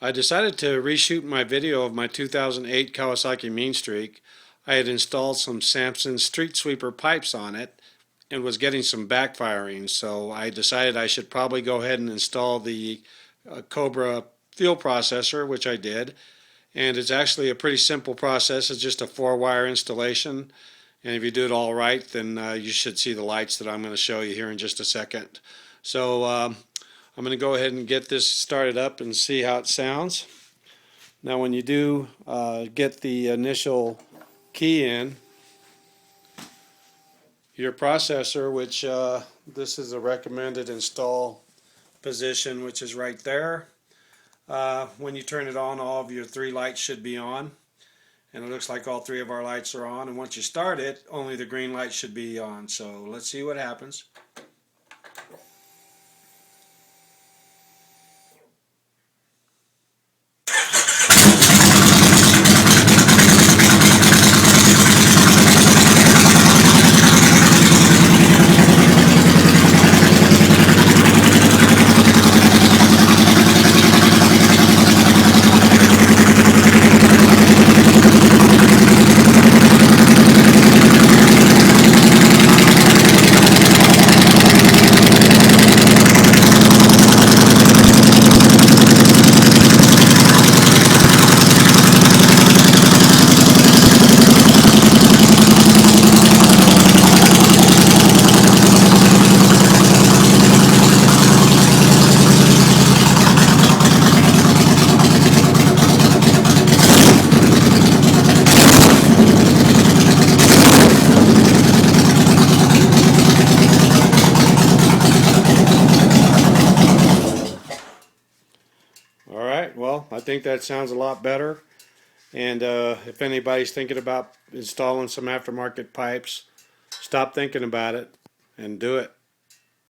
I decided to reshoot my video of my 2008 Kawasaki Mean Streak. I had installed some Samson street sweeper pipes on it and was getting some backfiring, so I decided I should probably go ahead and install the Cobra fuel processor, which I did. And it's actually a pretty simple process. It's just a 4-wire installation. And if you do it all right, then you should see the lights that I'm going to show you here in just a second. So I'm going to go ahead and get this started up and see how it sounds. Now when you do get the initial key in, your processor, which this is a recommended install position, which is right there. When you turn it on, all of your 3 lights should be on. And it looks like all 3 of our lights are on. And once you start it, only the green light should be on. So let's see what happens. Alright, well, I think that sounds a lot better. And if anybody's thinking about installing some aftermarket pipes, stop thinking about it and do it.